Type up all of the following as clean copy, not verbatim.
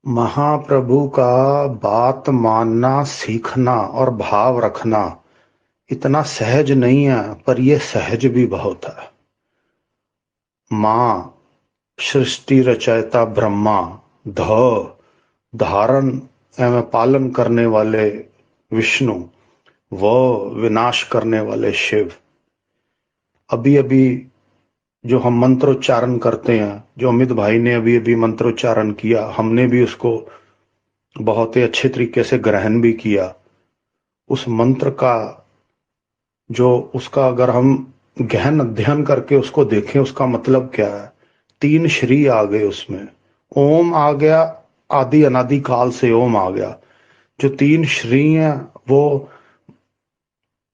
महाप्रभु का बात मानना सीखना और भाव रखना इतना सहज नहीं है, पर यह सहज भी बहुत है। मां सृष्टि रचयिता ब्रह्मा, ध धारण एवं पालन करने वाले विष्णु, व विनाश करने वाले शिव। अभी अभी जो हम मंत्रोच्चारण करते हैं, जो अमित भाई ने अभी अभी मंत्रोच्चारण किया, हमने भी उसको बहुत ही अच्छे तरीके से ग्रहण भी किया। उस मंत्र का जो उसका अगर हम गहन अध्ययन करके उसको देखें, उसका मतलब क्या है। तीन श्री आ गए उसमें, ओम आ गया, आदि अनादि काल से ओम आ गया। जो तीन श्री हैं वो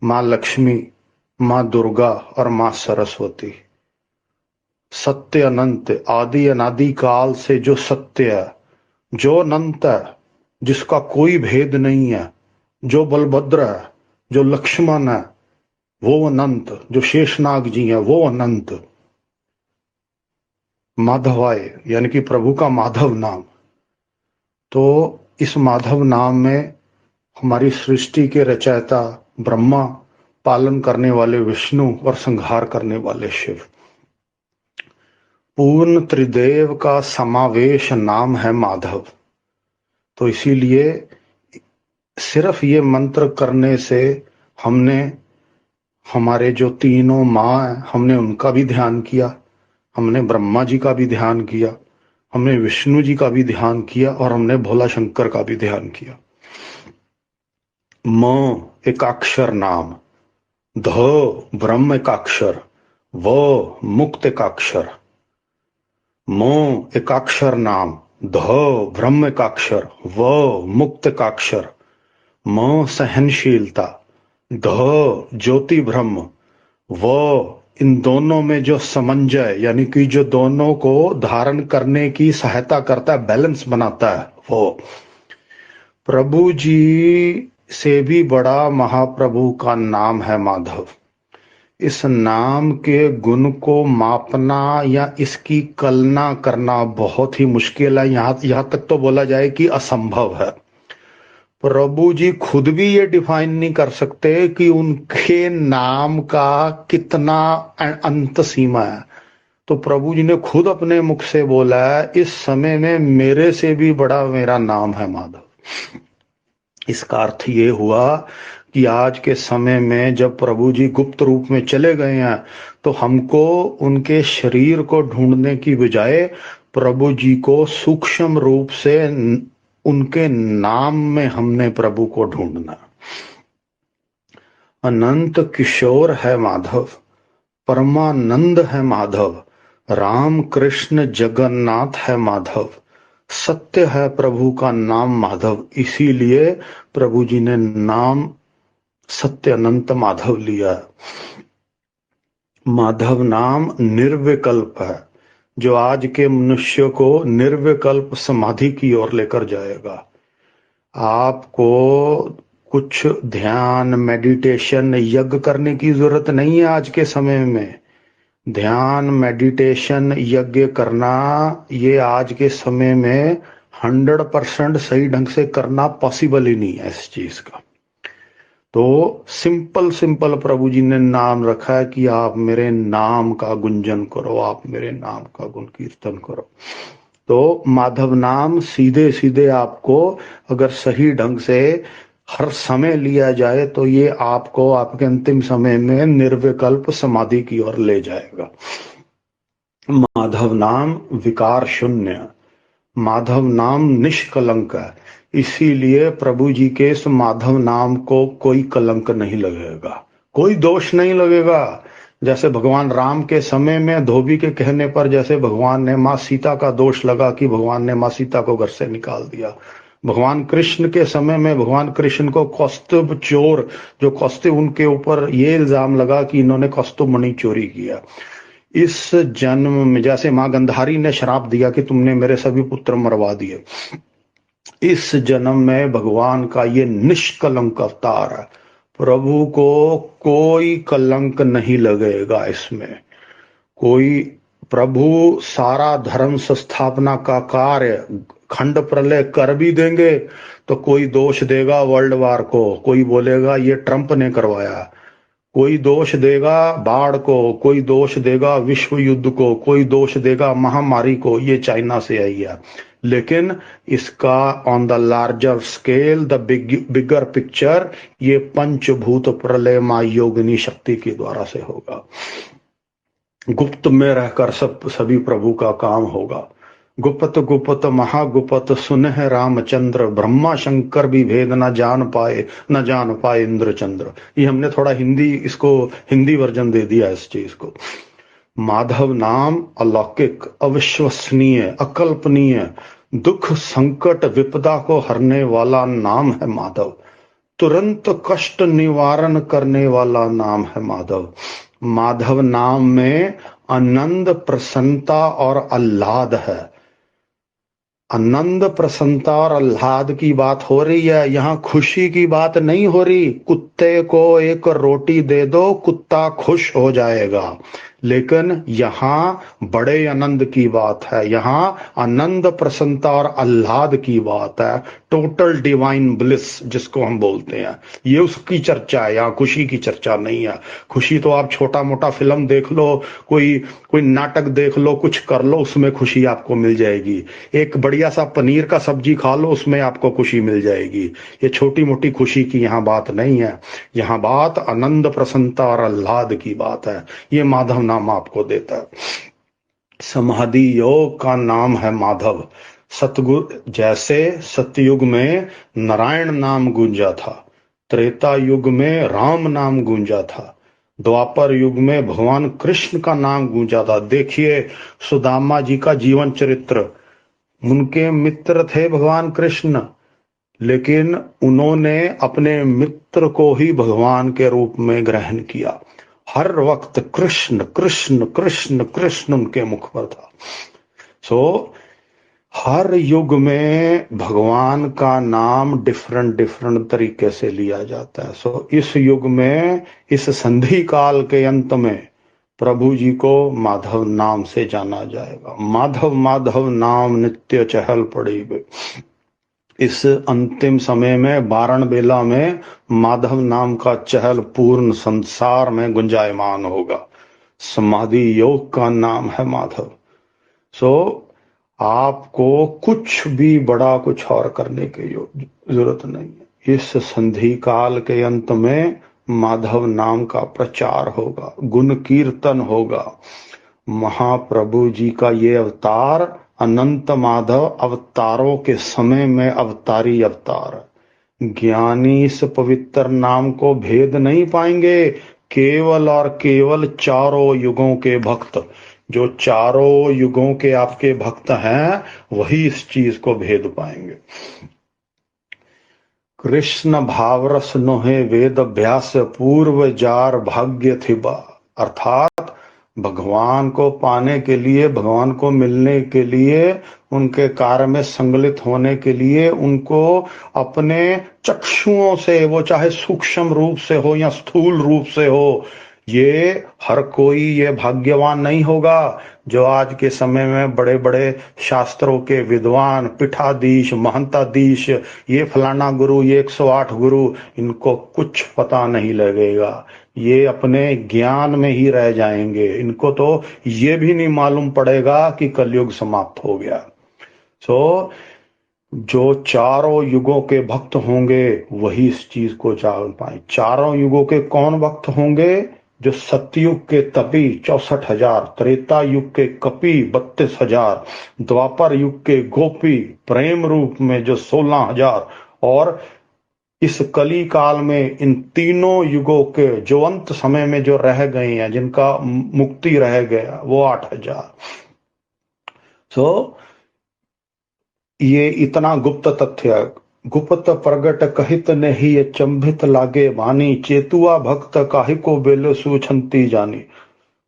माँ लक्ष्मी, माँ दुर्गा और माँ सरस्वती। सत्य अनंत, आदि अनादि काल से जो सत्य है, जो अनंत है, जिसका कोई भेद नहीं है, जो बलभद्र है, जो लक्ष्मण है वो अनंत, जो शेषनाग जी हैं वो अनंत। माधवाय यानी कि प्रभु का माधव नाम। तो इस माधव नाम में हमारी सृष्टि के रचयिता ब्रह्मा, पालन करने वाले विष्णु और संहार करने वाले शिव। पूर्ण त्रिदेव का समावेश नाम है माधव। तो इसीलिए सिर्फ ये मंत्र करने से हमने हमारे जो तीनों माँ हैं, हमने उनका भी ध्यान किया, हमने ब्रह्मा जी का भी ध्यान किया, हमने विष्णु जी का भी ध्यान किया और हमने भोला शंकर का भी ध्यान किया। म एकाक्षर नाम, ध ब्रह्म एकाक्षर, व मुक्त एकाक्षर। म एकाक्षर नाम, ध ब्रह्म एकाक्षर, व मुक्त एकाक्षर। म सहनशीलता, ध ज्योति ब्रह्म, व इन दोनों में जो समन्वय यानी कि जो दोनों को धारण करने की सहायता करता है, बैलेंस बनाता है, वो प्रभु जी से भी बड़ा महाप्रभु का नाम है माधव। इस नाम के गुण को मापना या इसकी कलना करना बहुत ही मुश्किल है, यहां तक तो बोला जाए कि असंभव है। प्रभु जी खुद भी ये डिफाइन नहीं कर सकते कि उनके नाम का कितना अंत सीमा है। तो प्रभु जी ने खुद अपने मुख से बोला है, इस समय में मेरे से भी बड़ा मेरा नाम है माधव। इसका अर्थ ये हुआ कि आज के समय में जब प्रभु जी गुप्त रूप में चले गए हैं, तो हमको उनके शरीर को ढूंढने की बजाय प्रभु जी को सूक्ष्म रूप से उनके नाम में हमने प्रभु को ढूंढना। अनंत किशोर है माधव, परमानंद है माधव, राम कृष्ण जगन्नाथ है माधव। सत्य है प्रभु का नाम माधव, इसीलिए प्रभु जी ने नाम सत्य अनंत माधव लिया। माधव नाम निर्विकल्प है, जो आज के मनुष्य को निर्विकल्प समाधि की ओर लेकर जाएगा। आपको कुछ ध्यान, मेडिटेशन, यज्ञ करने की जरूरत नहीं है। आज के समय में ध्यान, मेडिटेशन, यज्ञ करना ये आज के समय में 100% सही ढंग से करना पॉसिबल ही नहीं है इस चीज का। तो सिंपल सिंपल प्रभु जी ने नाम रखा है कि आप मेरे नाम का गुंजन करो, आप मेरे नाम का गुण कीर्तन करो। तो माधव नाम सीधे सीधे आपको अगर सही ढंग से हर समय लिया जाए तो ये आपको आपके अंतिम समय में निर्विकल्प समाधि की ओर ले जाएगा। माधव नाम विकार शून्य, माधव नाम निष्कलंक है। इसीलिए प्रभु जी के इस माधव नाम को कोई कलंक नहीं लगेगा, कोई दोष नहीं लगेगा। जैसे भगवान राम के समय में धोबी के कहने पर जैसे भगवान ने माँ सीता का दोष लगा कि भगवान ने माँ सीता को घर से निकाल दिया। भगवान कृष्ण के समय में भगवान कृष्ण को कौस्तुभ चोर, जो कौस्तुभ, उनके ऊपर ये इल्जाम लगा कि इन्होंने कौस्तुभ मणि चोरी किया। इस जन्म में जैसे माँ गंधारी ने श्राप दिया कि तुमने मेरे सभी पुत्र मरवा दिए, इस जन्म में भगवान का ये निष्कलंक अवतार है। प्रभु को कोई कलंक नहीं लगेगा इसमें। कोई प्रभु सारा धर्म संस्थापना का कार्य खंड प्रलय कर भी देंगे तो कोई दोष देगा वर्ल्ड वार को, कोई बोलेगा ये ट्रंप ने करवाया, कोई दोष देगा बाढ़ को, कोई दोष देगा विश्व युद्ध को, कोई दोष देगा महामारी को, ये चाइना से आई है। लेकिन इसका on the larger scale, the bigger picture, ये पंचभूत प्रलय मां योगिनी शक्ति के द्वारा से होगा। गुप्त में रहकर सभी प्रभु का काम होगा। गुप्त गुप्त महागुप्त सुनह रामचंद्र, ब्रह्मा शंकर भी भेद न जान पाए इंद्रचंद्र। ये हमने थोड़ा हिंदी, इसको हिंदी वर्जन दे दिया इस चीज को। माधव नाम अलौकिक, अविश्वसनीय, अकल्पनीय, दुख संकट विपदा को हरने वाला नाम है माधव। तुरंत कष्ट निवारण करने वाला नाम है माधव। माधव नाम में आनंद, प्रसन्नता और आह्लाद है। आनंद, प्रसन्नता और आह्लाद की बात हो रही है, यहाँ खुशी की बात नहीं हो रही। कुत्ते को एक रोटी दे दो, कुत्ता खुश हो जाएगा, लेकिन यहाँ बड़े आनंद की बात है। यहाँ आनंद, प्रसन्नता और आह्लाद की बात है। टोटल डिवाइन ब्लिस जिसको हम बोलते हैं, ये उसकी चर्चा है। यहाँ खुशी की चर्चा नहीं है। खुशी तो आप छोटा मोटा फिल्म देख लो, कोई नाटक देख लो, कुछ कर लो, उसमें खुशी आपको मिल जाएगी। एक बढ़िया सा पनीर का सब्जी खा लो, उसमें आपको खुशी मिल जाएगी। ये छोटी मोटी खुशी की यहाँ बात नहीं है। यहाँ बात आनंद, प्रसन्नता और आह्लाद की बात है। ये माधव नाम आपको देता है। समाधि योग का नाम है माधव। सतगुरु, जैसे सतयुग में नारायण नाम गूंजा था, त्रेता युग में राम नाम गूंजा था, द्वापर युग में भगवान कृष्ण का नाम गूंजा था। देखिए सुदामा जी का जीवन चरित्र, उनके मित्र थे भगवान कृष्ण, लेकिन उन्होंने अपने मित्र को ही भगवान के रूप में ग्रहण किया। हर वक्त कृष्ण कृष्ण कृष्ण कृष्ण उनके मुख पर था। हर युग में भगवान का नाम डिफरेंट डिफरेंट तरीके से लिया जाता है। इस युग में, इस संधि काल के अंत में प्रभु जी को माधव नाम से जाना जाएगा। माधव माधव नाम नित्य चहल पड़ी। इस अंतिम समय में, बारण बेला में, माधव नाम का चहल पूर्ण संसार में गुंजायमान होगा। समाधि योग का नाम है माधव। आपको कुछ भी बड़ा कुछ और करने की जरूरत नहीं है। इस संधि काल के अंत में माधव नाम का प्रचार होगा, गुण कीर्तन होगा। महाप्रभु जी का ये अवतार अनंत माधव अवतारों के समय में अवतारी अवतार। ज्ञानी इस पवित्र नाम को भेद नहीं पाएंगे। केवल और केवल चारों युगों के भक्त, जो चारों युगों के आपके भक्त हैं, वही इस चीज को भेद पाएंगे। कृष्ण भावरस नोहे वेद अभ्यास पूर्व जार भाग्य थिबा। अर्थात भगवान को पाने के लिए, भगवान को मिलने के लिए, उनके कार्य में संगलित होने के लिए उनको अपने चक्षुओं से, वो चाहे सूक्ष्म रूप से हो या स्थूल रूप से हो, ये हर कोई ये भाग्यवान नहीं होगा। जो आज के समय में बड़े बड़े शास्त्रों के विद्वान, पीठाधीश, महंताधीश, ये फलाना गुरु, ये 108 गुरु, इनको कुछ पता नहीं लगेगा। ये अपने ज्ञान में ही रह जाएंगे। इनको तो ये भी नहीं मालूम पड़ेगा कि कलयुग समाप्त हो गया। जो चारों युगों के भक्त होंगे वही इस चीज को जान पाए। चारों युगों के कौन भक्त होंगे? जो सतयुग के तपी 64,000, त्रेता युग के कपि 32,000, द्वापर युग के गोपी प्रेम रूप में जो 16,000, और इस कली काल में इन तीनों युगों के जो अंत समय में जो रह गए हैं, जिनका मुक्ति रह गया, वो 8,000। ये इतना गुप्त तथ्य, गुप्त प्रगट कहित नहीं, ये चंभित लागे वाणी, चेतुआ भक्त काहे को बेल सुछंती जानी।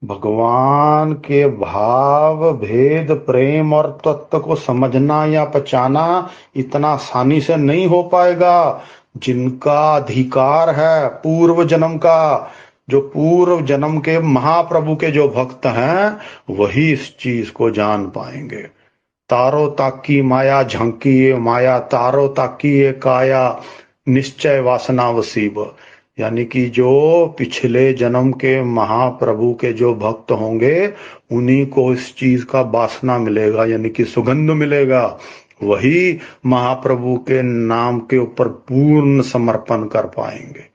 भगवान के भाव, भेद, प्रेम और तत्व को समझना या पहचाना इतना आसानी से नहीं हो पाएगा। जिनका अधिकार है पूर्व जन्म का, जो पूर्व जन्म के महाप्रभु के जो भक्त हैं, वही इस चीज को जान पाएंगे। तारो ताकी माया झांकी माया, तारो ताकी ये काया, निश्चय वासना वसीब। यानी कि जो पिछले जन्म के महाप्रभु के जो भक्त होंगे उन्हीं को इस चीज का वासना मिलेगा, यानी कि सुगंध मिलेगा। वही महाप्रभु के नाम के ऊपर पूर्ण समर्पण कर पाएंगे।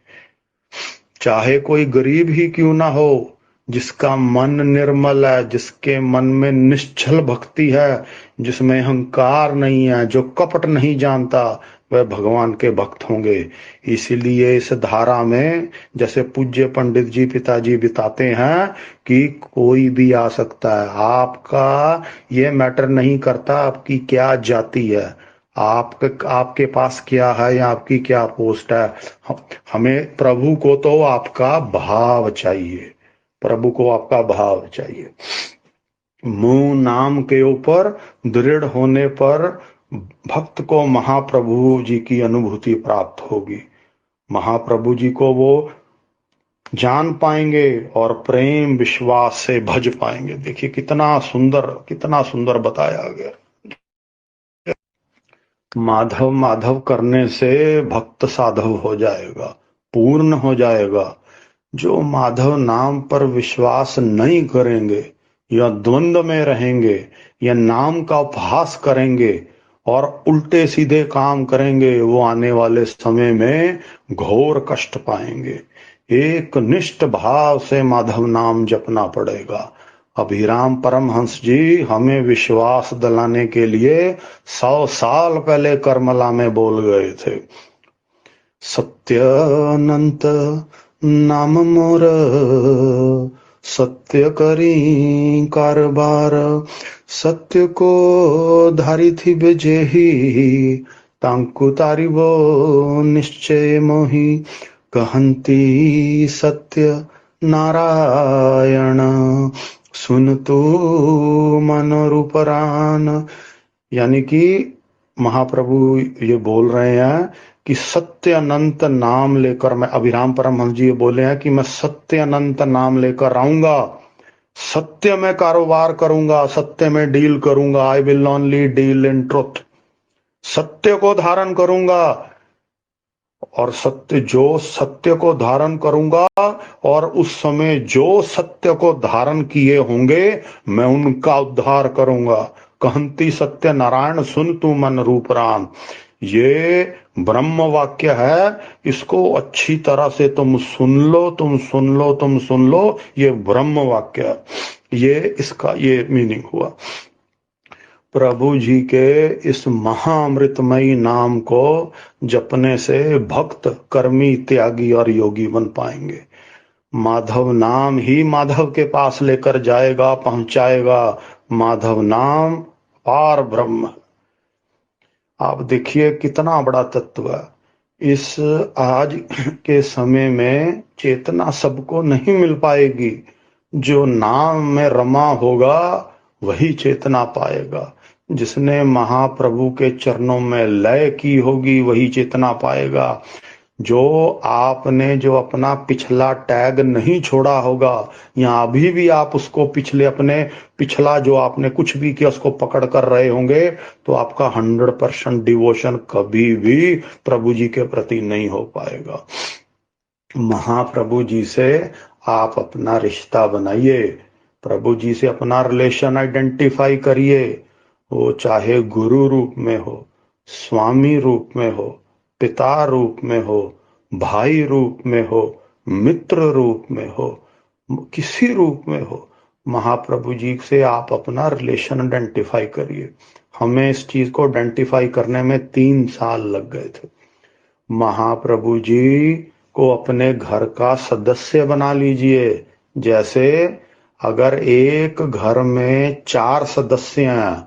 चाहे कोई गरीब ही क्यों ना हो, जिसका मन निर्मल है, जिसके मन में निश्चल भक्ति है, जिसमें अहंकार नहीं है, जो कपट नहीं जानता, वह भगवान के भक्त होंगे। इसीलिए इस धारा में जैसे पूज्य पंडित जी पिताजी बताते हैं कि कोई भी आ सकता है। आपका ये मैटर नहीं करता आपकी क्या जाति है, आपके पास क्या है या आपकी क्या पोस्ट है। हमें प्रभु को तो आपका भाव चाहिए, प्रभु को आपका भाव चाहिए। मुंह नाम के ऊपर दृढ़ होने पर भक्त को महाप्रभु जी की अनुभूति प्राप्त होगी, महाप्रभु जी को वो जान पाएंगे और प्रेम विश्वास से भज पाएंगे। देखिए कितना सुंदर बताया गया। माधव माधव करने से भक्त साधव हो जाएगा, पूर्ण हो जाएगा। जो माधव नाम पर विश्वास नहीं करेंगे या द्वंद्व में रहेंगे या नाम का उपहास करेंगे और उल्टे सीधे काम करेंगे, वो आने वाले समय में घोर कष्ट पाएंगे। एक निष्ठ भाव से माधव नाम जपना पड़ेगा। अभिराम परमहंस जी हमें विश्वास दिलाने के लिए 100 साल पहले कर्मला में बोल गए थे, सत्य अनंत नाम मोर, सत्य करी कारबार, सत्य को धारी थी बेजेही, तांकु तारिबो निश्चय मोही, कहंती सत्य नारायण, सुन तू मन रूपरान। यानी कि महाप्रभु ये बोल रहे हैं कि सत्य अनंत नाम लेकर, मैं अभिराम परमहंस जी ये बोले हैं कि मैं सत्य अनंत नाम लेकर आऊंगा, सत्य में कारोबार करूंगा, सत्य में डील करूंगा। I will only deal in truth, सत्य को धारण करूंगा। और सत्य को धारण करूंगा और उस समय जो सत्य को धारण किए होंगे मैं उनका उद्धार करूंगा। कहंती सत्य नारायण, सुन तू मन रूप राम। ये ब्रह्म वाक्य है, इसको अच्छी तरह से तुम सुन लो। ये ब्रह्म वाक्य है, ये इसका ये मीनिंग हुआ। प्रभु जी के इस महाअमृतमयी नाम को जपने से भक्त कर्मी त्यागी और योगी बन पाएंगे। माधव नाम ही माधव के पास लेकर जाएगा, पहुंचाएगा। माधव नाम पार ब्रह्म। आप देखिए कितना बड़ा तत्व है। इस आज के समय में चेतना सबको नहीं मिल पाएगी, जो नाम में रमा होगा वही चेतना पाएगा। जिसने महाप्रभु के चरणों में लय की होगी वही चेतना पाएगा। जो आपने जो अपना पिछला टैग नहीं छोड़ा होगा, या अभी भी आप उसको अपने पिछला जो आपने कुछ भी किया उसको पकड़ कर रहे होंगे, तो आपका 100% डिवोशन कभी भी प्रभु जी के प्रति नहीं हो पाएगा। महाप्रभु जी से आप अपना रिश्ता बनाइए, प्रभु जी से अपना रिलेशन आइडेंटिफाई करिए। वो चाहे गुरु रूप में हो, स्वामी रूप में हो, पिता रूप में हो, भाई रूप में हो, मित्र रूप में हो, किसी रूप में हो, महाप्रभु जी से आप अपना रिलेशन आइडेंटिफाई करिए। हमें इस चीज को आइडेंटिफाई करने में 3 साल लग गए थे। महाप्रभु जी को अपने घर का सदस्य बना लीजिए। जैसे अगर एक घर में 4 सदस्य हैं,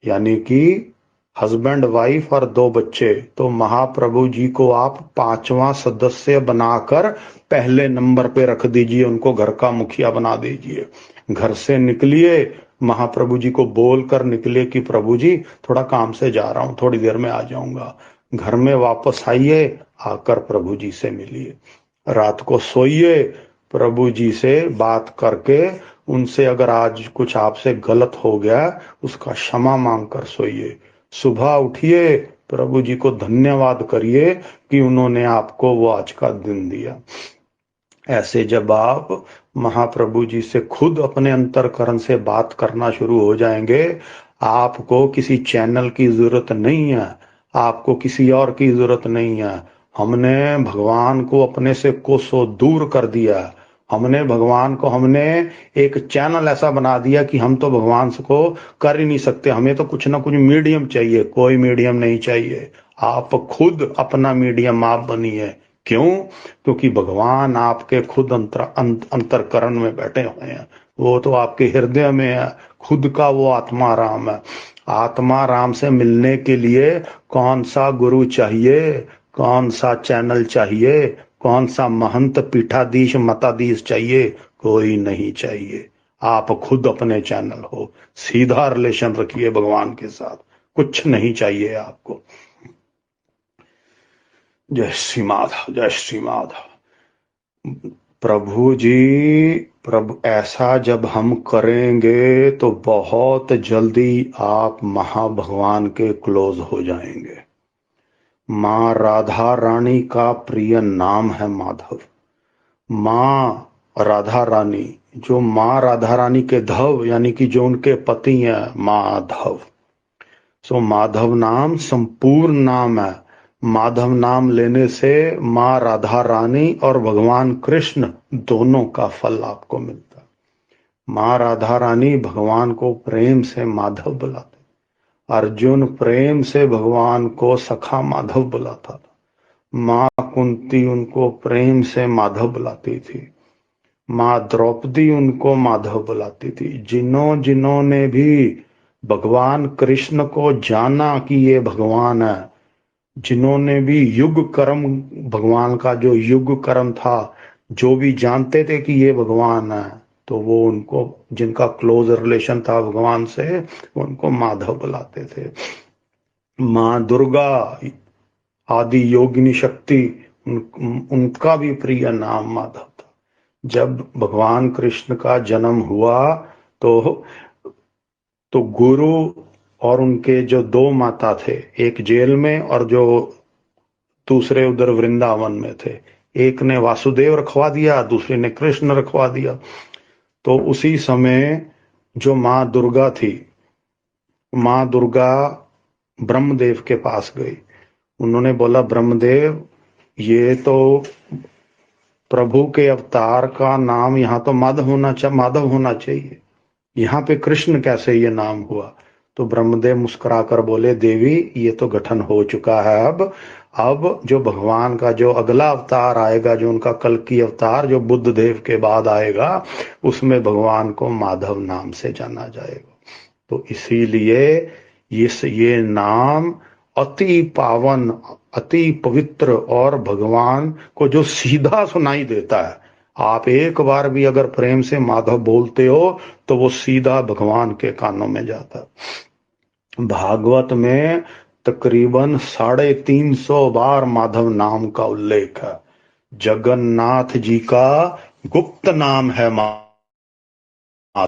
यानी कि हस्बैंड वाइफ और 2 बच्चे, तो महाप्रभु जी को आप 5वां सदस्य बनाकर पहले नंबर पे रख दीजिए, उनको घर का मुखिया बना दीजिए। घर से निकलिए, महाप्रभु जी को बोलकर निकले कि प्रभु जी थोड़ा काम से जा रहा हूं, थोड़ी देर में आ जाऊंगा। घर में वापस आइए, आकर प्रभु जी से मिलिए। रात को सोइए, प्रभु जी से बात करके उनसे अगर आज कुछ आपसे गलत हो गया, उसका क्षमा मांग कर सोइए। सुबह उठिए, प्रभु जी को धन्यवाद करिए कि उन्होंने आपको वो आज का दिन दिया। ऐसे जब आप महाप्रभु जी से खुद अपने अंतरकरण से बात करना शुरू हो जाएंगे, आपको किसी चैनल की जरूरत नहीं है, आपको किसी और की जरूरत नहीं है। हमने भगवान को अपने से कोसों दूर कर दिया। हमने भगवान को, हमने एक चैनल ऐसा बना दिया कि हम तो भगवान को कर ही नहीं सकते, हमें तो कुछ ना कुछ मीडियम चाहिए। कोई मीडियम नहीं चाहिए, आप खुद अपना मीडियम आप बनिए। क्यों? क्योंकि भगवान आपके खुद अंतरकरण में बैठे हुए हैं, वो तो आपके हृदय में है, खुद का वो आत्मा राम है। आत्मा राम से मिलने के लिए कौन सा गुरु चाहिए, कौन सा चैनल चाहिए, कौन सा महंत पीठाधीश मताधीश चाहिए? कोई नहीं चाहिए। आप खुद अपने चैनल हो, सीधा रिलेशन रखिए भगवान के साथ, कुछ नहीं चाहिए आपको। जय श्री माधव, जय श्री माधव। प्रभु जी, प्रभु ऐसा जब हम करेंगे तो बहुत जल्दी आप महाभगवान के क्लोज हो जाएंगे। माँ राधा रानी का प्रिय नाम है माधव। माँ राधा रानी, जो माँ राधा रानी के धव यानी कि जो उनके पति हैं माधव, सो माधव नाम संपूर्ण नाम है। माधव नाम लेने से माँ राधा रानी और भगवान कृष्ण दोनों का फल आपको मिलता है। माँ राधा रानी भगवान को प्रेम से माधव बुलाते, अर्जुन प्रेम से भगवान को सखा माधव बुलाता था, माँ कुंती उनको प्रेम से माधव बुलाती थी, माँ द्रौपदी उनको माधव बुलाती थी। जिन्होंने भी भगवान कृष्ण को जाना कि ये भगवान है, जिन्होंने भी युग कर्म, भगवान का जो युग कर्म था, जो भी जानते थे कि ये भगवान है, तो वो उनको, जिनका क्लोज रिलेशन था भगवान से, उनको माधव बुलाते थे। माँ दुर्गा आदि योगिनी शक्ति, उनका भी प्रिय नाम माधव था। जब भगवान कृष्ण का जन्म हुआ तो गुरु और उनके जो दो माता थे, एक जेल में और जो दूसरे उधर वृंदावन में थे, एक ने वासुदेव रखवा दिया, दूसरे ने कृष्ण रखवा दिया। तो उसी समय जो माँ दुर्गा थी, माँ दुर्गा ब्रह्मदेव के पास गई। उन्होंने बोला, ब्रह्मदेव, ये तो प्रभु के अवतार का नाम यहाँ तो माधव होना चाहिए, यहाँ पे कृष्ण कैसे ये नाम हुआ? तो ब्रह्मदेव मुस्कुराकर बोले, देवी ये तो गठन हो चुका है। अब जो भगवान का जो अगला अवतार आएगा, जो उनका कल की अवतार जो बुद्ध देव के बाद आएगा, उसमें भगवान को माधव नाम से जाना जाएगा। तो इसीलिए ये नाम अति पावन, अति पवित्र और भगवान को जो सीधा सुनाई देता है। आप एक बार भी अगर प्रेम से माधव बोलते हो तो वो सीधा भगवान के कानों में जाता है। भागवत में तकरीबन 350 बार माधव नाम का उल्लेख है। जगन्नाथ जी का गुप्त नाम है माधव।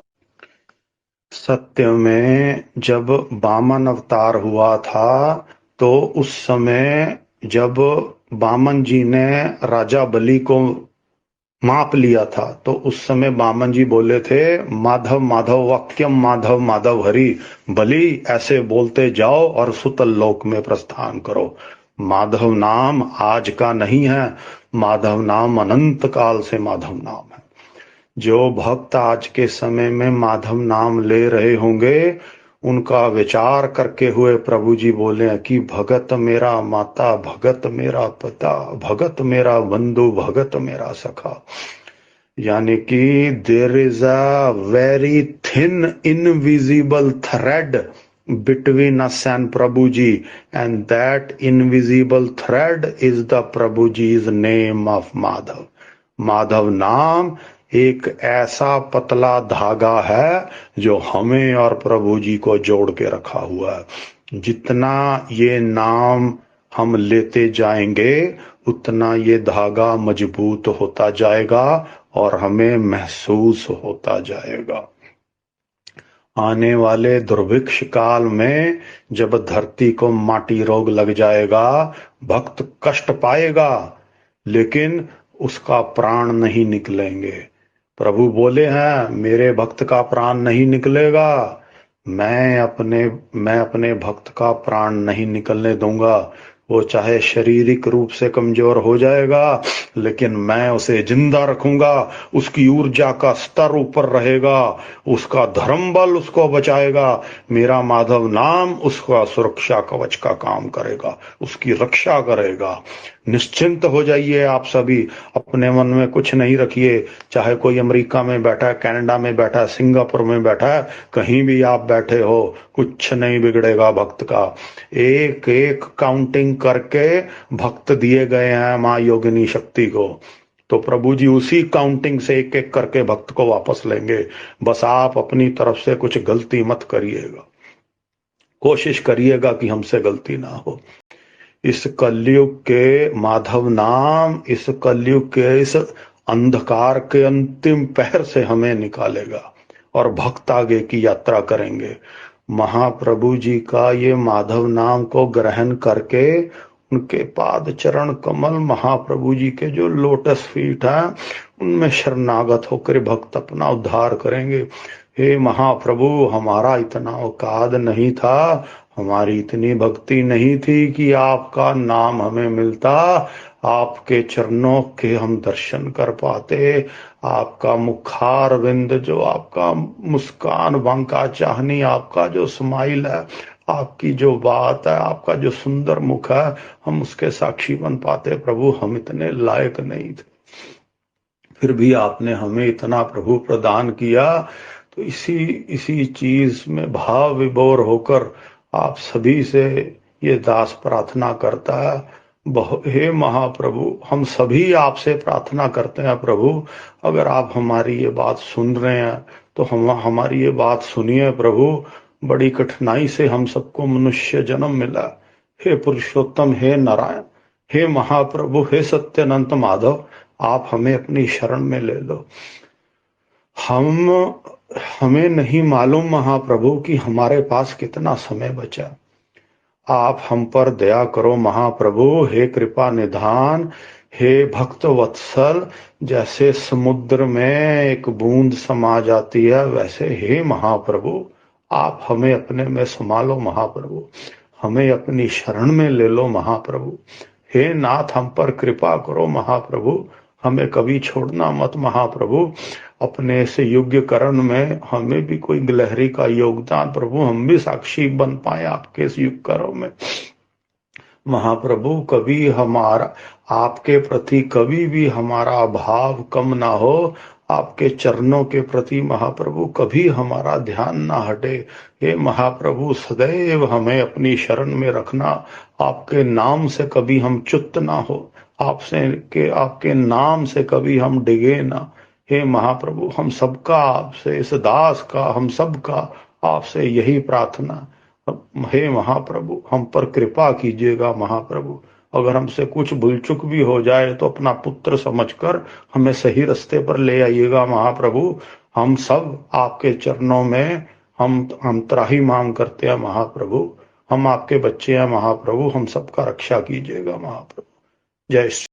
सत्य में जब वामन अवतार हुआ था, तो उस समय जब वामन जी ने राजा बलि को माप लिया था, तो उस समय वामन जी बोले थे, माधव माधव वाक्यम माधव माधव हरि, बलि ऐसे बोलते जाओ और सुतल लोक में प्रस्थान करो। माधव नाम आज का नहीं है, माधव नाम अनंत काल से माधव नाम है। जो भक्त आज के समय में माधव नाम ले रहे होंगे, उनका विचार करके हुए प्रभु जी बोले कि भगत मेरा माता, भगत मेरा पिता, भगत मेरा बंधु, भगत मेरा सखा। यानी कि there is a very thin invisible thread between us and Prabhuji, and that invisible thread is the Prabhuji's name of Madhav. Madhav नाम एक ऐसा पतला धागा है जो हमें और प्रभु जी को जोड़ के रखा हुआ है। जितना ये नाम हम लेते जाएंगे उतना ये धागा मजबूत होता जाएगा और हमें महसूस होता जाएगा। आने वाले दुर्भिक्ष काल में जब धरती को माटी रोग लग जाएगा, भक्त कष्ट पाएगा, लेकिन उसका प्राण नहीं निकलेंगे। प्रभु बोले हैं, मेरे भक्त का प्राण नहीं निकलेगा, मैं अपने भक्त का प्राण नहीं निकलने दूंगा। वो चाहे शारीरिक रूप से कमजोर हो जाएगा, लेकिन मैं उसे जिंदा रखूंगा। उसकी ऊर्जा का स्तर ऊपर रहेगा, उसका धर्म बल उसको बचाएगा। मेरा माधव नाम उसका सुरक्षा कवच का काम करेगा, उसकी रक्षा करेगा। निश्चिंत हो जाइए आप सभी, अपने मन में कुछ नहीं रखिए। चाहे कोई अमेरिका में बैठा है, कनाडा में बैठा है, सिंगापुर में बैठा है, कहीं भी आप बैठे हो, कुछ नहीं बिगड़ेगा भक्त का। एक एक काउंटिंग करके भक्त दिए गए हैं माँ योगिनी शक्ति को, तो प्रभु जी उसी काउंटिंग से एक एक करके भक्त को वापस लेंगे। बस आप अपनी तरफ से कुछ गलती मत करिएगा, कोशिश करिएगा कि हमसे गलती ना हो। इस कलयुग के माधव नाम, इस कलयुग के इस अंधकार के अंतिम पहर से हमें निकालेगा और भक्त आगे की यात्रा करेंगे। महाप्रभु जी का ये माधव नाम को ग्रहण करके उनके पाद चरण कमल, महाप्रभु जी के जो लोटस फीट हैं, उनमें शरणागत होकर भक्त अपना उद्धार करेंगे। हे महाप्रभु, हमारा इतना औकात नहीं था, हमारी इतनी भक्ति नहीं थी कि आपका नाम हमें मिलता, आपके चरणों के हम दर्शन कर पाते। आपका मुखार विंद, जो आपका मुस्कान, बांका चाहनी, आपका जो स्माइल है, आपकी जो बात है, आपका जो सुंदर मुख है, हम उसके साक्षी बन पाते। प्रभु, हम इतने लायक नहीं थे, फिर भी आपने हमें इतना प्रभु प्रदान किया। तो इसी चीज में भाव विभोर होकर आप सभी से ये दास प्रार्थना करता है। हे महाप्रभु, हम सभी आपसे प्रार्थना करते हैं प्रभु, अगर आप हमारी ये बात सुन रहे हैं तो हमारी ये बात सुनिए प्रभु। बड़ी कठिनाई से हम सबको मनुष्य जन्म मिला। हे पुरुषोत्तम, हे नारायण, हे महाप्रभु, हे सत्यानंद माधव, आप हमें अपनी शरण में ले लो। हमें नहीं मालूम महाप्रभु कि हमारे पास कितना समय बचा। आप हम पर दया करो महाप्रभु। हे कृपा निधान, हे भक्त वत्सल, जैसे समुद्र में एक बूंद समा जाती है, वैसे हे महाप्रभु आप हमें अपने में समा लो महाप्रभु, हमें अपनी शरण में ले लो महाप्रभु। हे नाथ, हम पर कृपा करो महाप्रभु, हमें कभी छोड़ना मत महाप्रभु। अपने से योग्य करण में हमें भी कोई गिलहरी का योगदान प्रभु, हम भी साक्षी बन पाए आपके इस युग करों में महाप्रभु। कभी हमारा आपके प्रति कभी भी हमारा भाव कम ना हो, आपके चरणों के प्रति महाप्रभु कभी हमारा ध्यान ना हटे। हे महाप्रभु, सदैव हमें अपनी शरण में रखना। आपके नाम से कभी हम च्युत ना हो, आपके नाम से कभी हम डिगे ना। हे महाप्रभु, हम सबका आपसे, इस दास का, हम सबका आपसे यही प्रार्थना। हे महाप्रभु, हम पर कृपा कीजिएगा महाप्रभु। अगर हमसे कुछ भूल चुक भी हो जाए तो अपना पुत्र समझकर हमें सही रास्ते पर ले आइएगा महाप्रभु। हम सब आपके चरणों में हम त्राही मांग करते हैं महाप्रभु। हम आपके बच्चे हैं महाप्रभु, हम सबका रक्षा कीजिएगा महाप्रभु। जय श्री